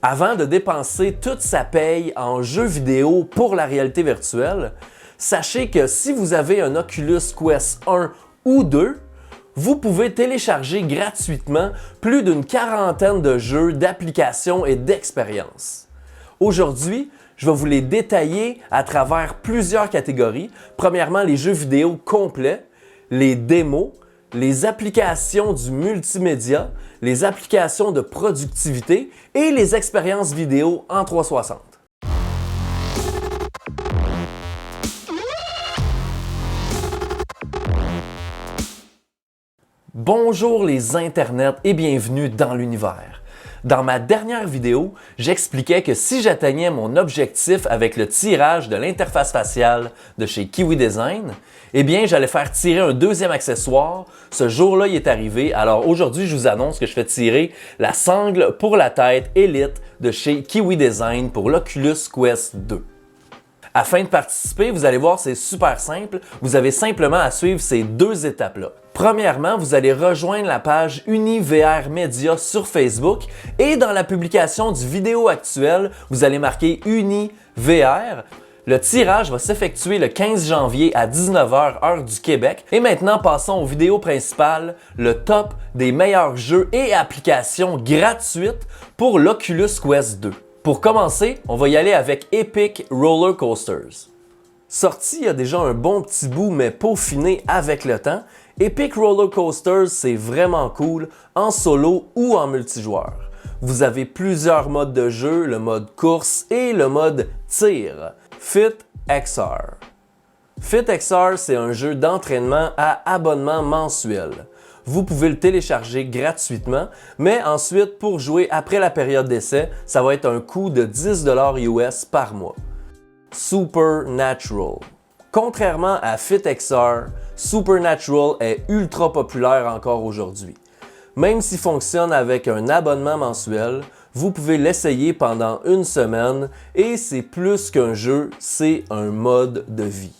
Avant de dépenser toute sa paye en jeux vidéo pour la réalité virtuelle, sachez que si vous avez un Oculus Quest 1 ou 2, vous pouvez télécharger gratuitement plus d'une quarantaine de jeux, d'applications et d'expériences. Aujourd'hui, je vais vous les détailler à travers plusieurs catégories. Premièrement, les jeux vidéo complets, les démos, les applications du multimédia, les applications de productivité et les expériences vidéo en 360. Bonjour les internets et bienvenue dans l'univers. Dans ma dernière vidéo, j'expliquais que si j'atteignais mon objectif avec le tirage de l'interface faciale de chez Kiwi Design, eh bien j'allais faire tirer un deuxième accessoire. Ce jour-là, il est arrivé. Alors aujourd'hui, je vous annonce que je fais tirer la sangle pour la tête Elite de chez Kiwi Design pour l'Oculus Quest 2. Afin de participer, vous allez voir, c'est super simple. Vous avez simplement à suivre ces deux étapes-là. Premièrement, vous allez rejoindre la page UniVR Media sur Facebook et dans la publication du vidéo actuel, vous allez marquer UniVR. Le tirage va s'effectuer le 15 janvier à 19h heure du Québec. Et maintenant, passons aux vidéos principales, le top des meilleurs jeux et applications gratuites pour l'Oculus Quest 2. Pour commencer, on va y aller avec Epic Roller Coasters. Sorti il y a déjà un bon petit bout mais peaufiné avec le temps, Epic Roller Coasters c'est vraiment cool en solo ou en multijoueur. Vous avez plusieurs modes de jeu, le mode course et le mode tir. FitXR. FitXR c'est un jeu d'entraînement à abonnement mensuel. Vous pouvez le télécharger gratuitement, mais ensuite, pour jouer après la période d'essai, ça va être un coût de 10 $ US par mois. Supernatural. Contrairement à FitXR, Supernatural est ultra populaire encore aujourd'hui. Même s'il fonctionne avec un abonnement mensuel, vous pouvez l'essayer pendant une semaine et c'est plus qu'un jeu, c'est un mode de vie.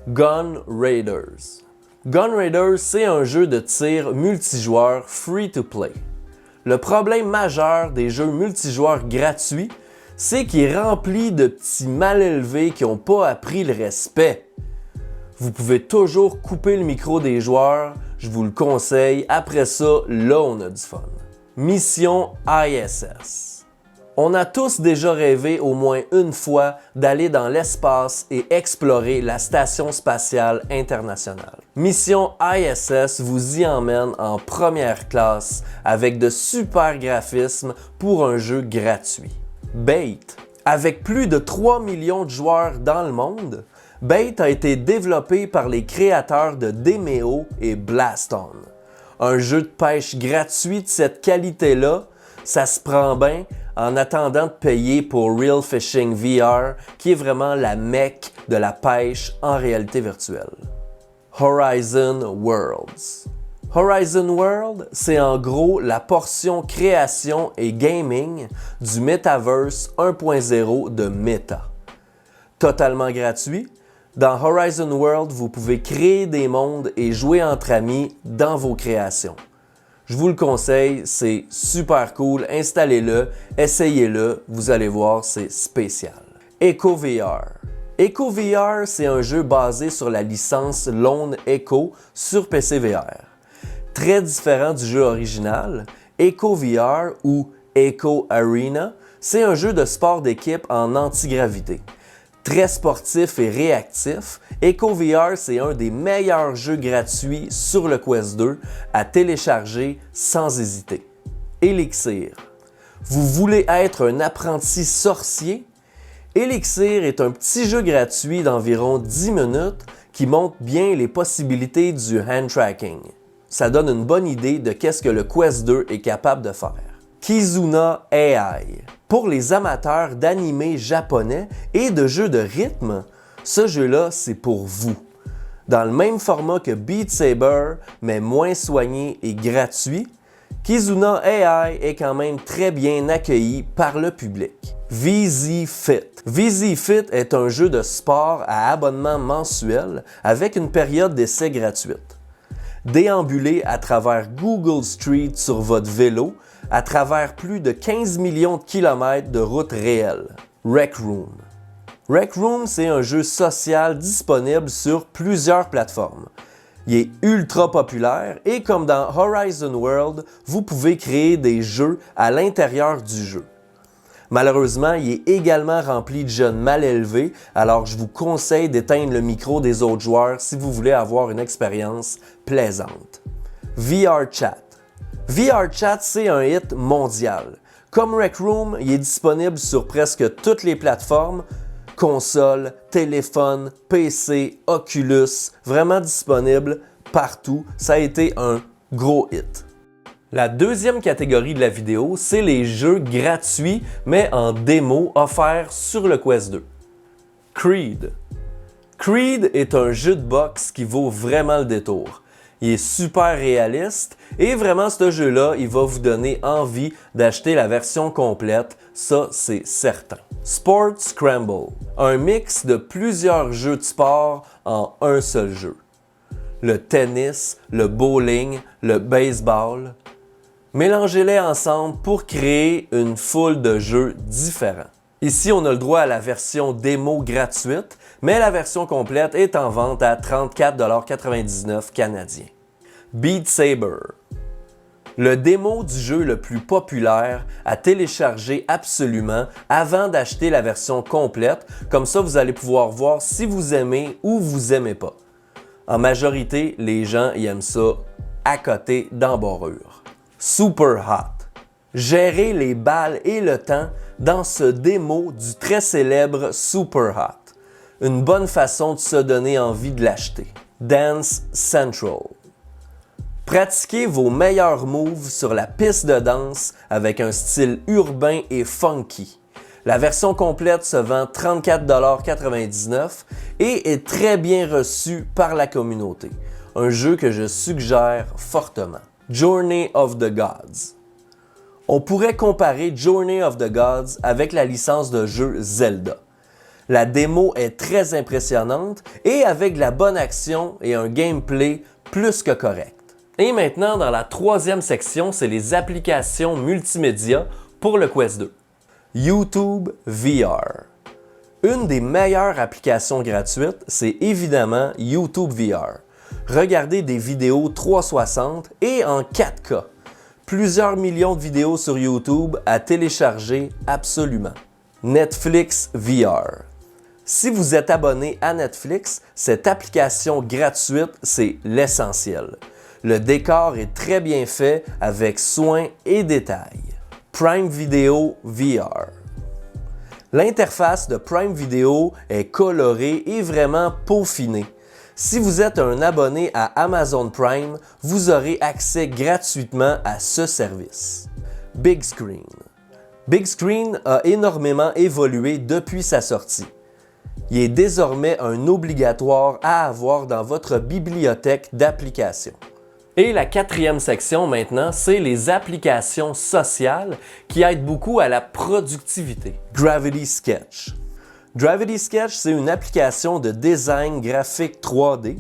Gun Raiders. Gun Raiders, c'est un jeu de tir multijoueur free-to-play. Le problème majeur des jeux multijoueurs gratuits, c'est qu'il est rempli de petits mal élevés qui n'ont pas appris le respect. Vous pouvez toujours couper le micro des joueurs, je vous le conseille, après ça, là on a du fun. Mission ISS. On a tous déjà rêvé au moins une fois d'aller dans l'espace et explorer la Station spatiale internationale. Mission ISS vous y emmène en première classe avec de super graphismes pour un jeu gratuit. Bait. Avec plus de 3 millions de joueurs dans le monde, Bait a été développé par les créateurs de Demeo et Blast On. Un jeu de pêche gratuit de cette qualité-là, ça se prend bien en attendant de payer pour Real Fishing VR, qui est vraiment la mecque de la pêche en réalité virtuelle. Horizon Worlds. Horizon World, c'est en gros la portion création et gaming du Metaverse 1.0 de Meta. Totalement gratuit, dans Horizon World, vous pouvez créer des mondes et jouer entre amis dans vos créations. Je vous le conseille, c'est super cool, installez-le, essayez-le, vous allez voir, c'est spécial. EcoVR. EcoVR, c'est un jeu basé sur la licence Lone Echo sur PC VR. Très différent du jeu original, EcoVR ou Eco Arena, c'est un jeu de sport d'équipe en antigravité. Très sportif et réactif, EcoVR c'est un des meilleurs jeux gratuits sur le Quest 2 à télécharger sans hésiter. Elixir. Vous voulez être un apprenti sorcier? Elixir est un petit jeu gratuit d'environ 10 minutes qui montre bien les possibilités du hand tracking. Ça donne une bonne idée de qu'est-ce que le Quest 2 est capable de faire. Kizuna AI. Pour les amateurs d'anime japonais et de jeux de rythme, ce jeu-là, c'est pour vous. Dans le même format que Beat Saber, mais moins soigné et gratuit, Kizuna AI est quand même très bien accueilli par le public. VZ-Fit. VZ-Fit est un jeu de sport à abonnement mensuel avec une période d'essai gratuite. Déambulez à travers Google Street sur votre vélo à travers plus de 15 millions de kilomètres de routes réelles. Rec Room. Rec Room, c'est un jeu social disponible sur plusieurs plateformes. Il est ultra populaire et comme dans Horizon World, vous pouvez créer des jeux à l'intérieur du jeu. Malheureusement, il est également rempli de jeunes mal élevés, alors je vous conseille d'éteindre le micro des autres joueurs si vous voulez avoir une expérience plaisante. VR Chat. VR Chat, c'est un hit mondial. Comme Rec Room, il est disponible sur presque toutes les plateformes, console, téléphone, PC, Oculus, vraiment disponible partout. Ça a été un gros hit. La deuxième catégorie de la vidéo, c'est les jeux gratuits, mais en démo offerts sur le Quest 2. Creed. Creed est un jeu de boxe qui vaut vraiment le détour. Il est super réaliste et vraiment ce jeu-là, il va vous donner envie d'acheter la version complète, ça c'est certain. Sport Scramble, un mix de plusieurs jeux de sport en un seul jeu. Le tennis, le bowling, le baseball. Mélangez-les ensemble pour créer une foule de jeux différents. Ici, on a le droit à la version démo gratuite, mais la version complète est en vente à 34,99$ canadiens. Beat Saber. Le démo du jeu le plus populaire à télécharger absolument avant d'acheter la version complète, comme ça vous allez pouvoir voir si vous aimez ou vous aimez pas. En majorité, les gens y aiment ça à côté d'embarrure. Super Hot. Gérez les balles et le temps dans ce démo du très célèbre Super Hot. Une bonne façon de se donner envie de l'acheter. Dance Central. Pratiquez vos meilleurs moves sur la piste de danse avec un style urbain et funky. La version complète se vend 34,99$ et est très bien reçue par la communauté. Un jeu que je suggère fortement. Journey of the Gods. On pourrait comparer Journey of the Gods avec la licence de jeu Zelda. La démo est très impressionnante et avec de la bonne action et un gameplay plus que correct. Et maintenant, dans la troisième section, c'est les applications multimédia pour le Quest 2. YouTube VR. Une des meilleures applications gratuites, c'est évidemment YouTube VR. Regardez des vidéos 360 et en 4K. Plusieurs millions de vidéos sur YouTube à télécharger absolument. Netflix VR. Si vous êtes abonné à Netflix, cette application gratuite, c'est l'essentiel. Le décor est très bien fait avec soin et détails. Prime Video VR. L'interface de Prime Video est colorée et vraiment peaufinée. Si vous êtes un abonné à Amazon Prime, vous aurez accès gratuitement à ce service. Big Screen. Big Screen a énormément évolué depuis sa sortie. Il est désormais un obligatoire à avoir dans votre bibliothèque d'applications. Et la quatrième section maintenant, c'est les applications sociales qui aident beaucoup à la productivité. Gravity Sketch. Gravity Sketch, c'est une application de design graphique 3D,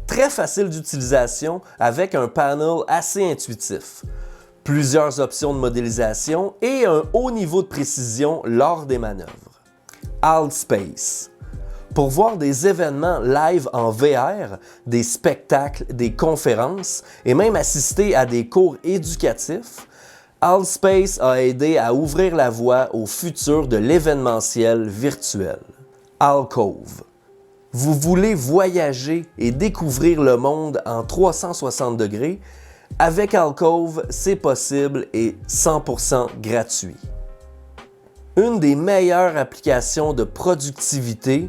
très facile d'utilisation avec un panel assez intuitif, plusieurs options de modélisation et un haut niveau de précision lors des manœuvres. AltSpace. Pour voir des événements live en VR, des spectacles, des conférences et même assister à des cours éducatifs, AltSpace a aidé à ouvrir la voie au futur de l'événementiel virtuel. Alcove. Vous voulez voyager et découvrir le monde en 360 degrés? Avec Alcove, c'est possible et 100% gratuit. Une des meilleures applications de productivité,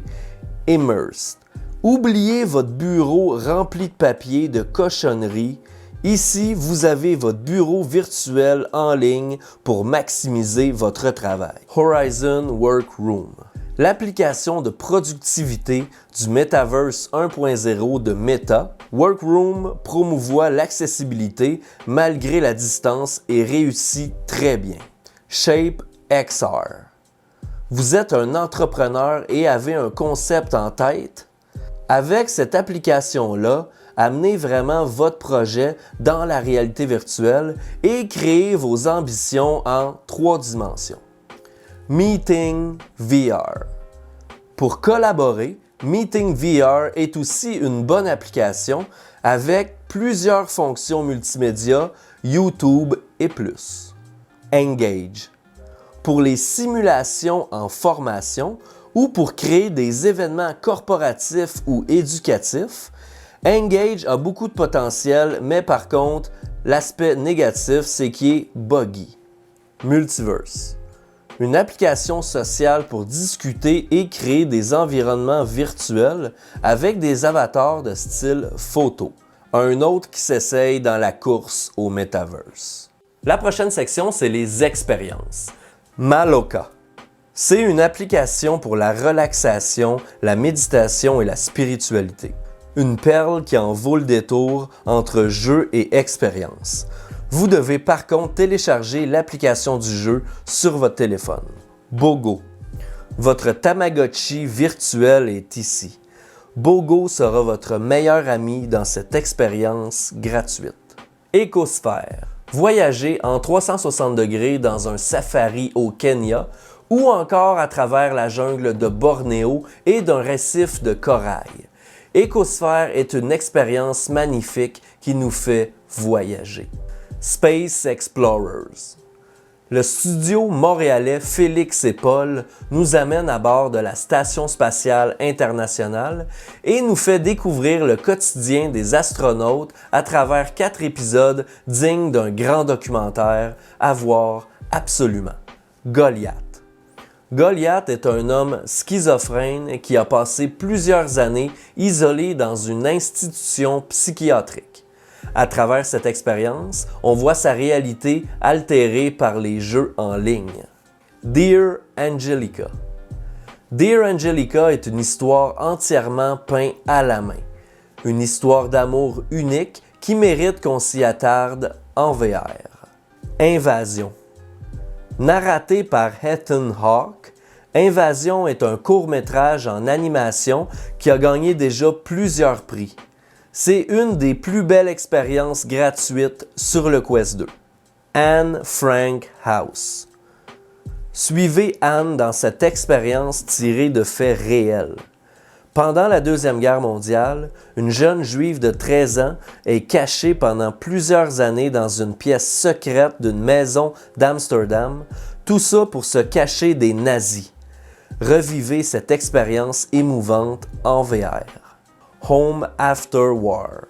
Immersed. Oubliez votre bureau rempli de papier, de cochonneries. Ici, vous avez votre bureau virtuel en ligne pour maximiser votre travail. Horizon Workroom. L'application de productivité du Metaverse 1.0 de Meta, Workroom promouvoit l'accessibilité malgré la distance et réussit très bien. Shape XR. Vous êtes un entrepreneur et avez un concept en tête? Avec cette application-là, amener vraiment votre projet dans la réalité virtuelle et créer vos ambitions en 3 dimensions. Meeting VR. Pour collaborer, Meeting VR est aussi une bonne application avec plusieurs fonctions multimédia, YouTube et plus. Engage. Pour les simulations en formation ou pour créer des événements corporatifs ou éducatifs, Engage a beaucoup de potentiel, mais par contre, l'aspect négatif, c'est qu'il est buggy. Multiverse. Une application sociale pour discuter et créer des environnements virtuels avec des avatars de style photo. Un autre qui s'essaye dans la course au metaverse. La prochaine section, c'est les expériences. Maloka. C'est une application pour la relaxation, la méditation et la spiritualité. Une perle qui en vaut le détour entre jeu et expérience. Vous devez par contre télécharger l'application du jeu sur votre téléphone. Bogo. Votre Tamagotchi virtuel est ici. Bogo sera votre meilleur ami dans cette expérience gratuite. Écosphère. Voyagez en 360 degrés dans un safari au Kenya ou encore à travers la jungle de Bornéo et d'un récif de corail. Écosphère est une expérience magnifique qui nous fait voyager. Space Explorers. Le studio montréalais Félix et Paul nous amène à bord de la Station spatiale internationale et nous fait découvrir le quotidien des astronautes à travers 4 épisodes dignes d'un grand documentaire à voir absolument. Goliath. Goliath est un homme schizophrène qui a passé plusieurs années isolé dans une institution psychiatrique. À travers cette expérience, on voit sa réalité altérée par les jeux en ligne. Dear Angelica. Dear Angelica est une histoire entièrement peinte à la main. Une histoire d'amour unique qui mérite qu'on s'y attarde en VR. Invasion. Narraté par Ethan Hawke, Invasion est un court-métrage en animation qui a gagné déjà plusieurs prix. C'est une des plus belles expériences gratuites sur le Quest 2. Anne Frank House. Suivez Anne dans cette expérience tirée de faits réels. Pendant la Deuxième Guerre mondiale, une jeune juive de 13 ans est cachée pendant plusieurs années dans une pièce secrète d'une maison d'Amsterdam, tout ça pour se cacher des nazis. Revivez cette expérience émouvante en VR. Home After War.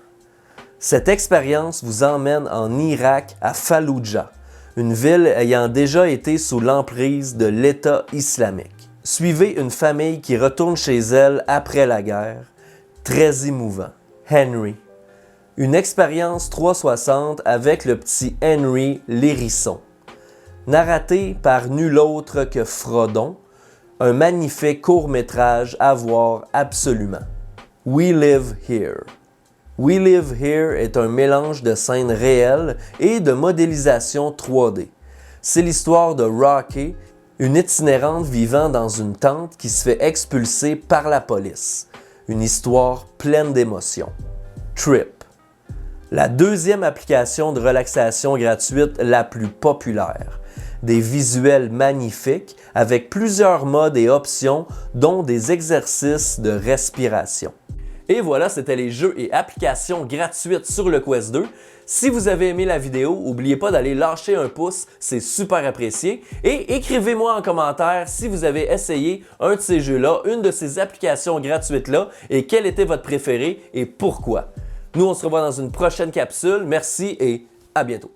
Cette expérience vous emmène en Irak à Falloujah, une ville ayant déjà été sous l'emprise de l'État islamique. Suivez une famille qui retourne chez elle après la guerre. Très émouvant. Henry. Une expérience 360 avec le petit Henry l'hérisson. Narraté par nul autre que Frodon, un magnifique court-métrage à voir absolument. We Live Here. We Live Here est un mélange de scènes réelles et de modélisation 3D. C'est l'histoire de Rocky, une itinérante vivant dans une tente qui se fait expulser par la police. Une histoire pleine d'émotions. Trip. La deuxième application de relaxation gratuite la plus populaire. Des visuels magnifiques avec plusieurs modes et options, dont des exercices de respiration. Et voilà, c'était les jeux et applications gratuites sur le Quest 2. Si vous avez aimé la vidéo, n'oubliez pas d'aller lâcher un pouce, c'est super apprécié. Et écrivez-moi en commentaire si vous avez essayé un de ces jeux-là, une de ces applications gratuites-là, et quel était votre préféré et pourquoi. Nous, on se revoit dans une prochaine capsule. Merci et à bientôt.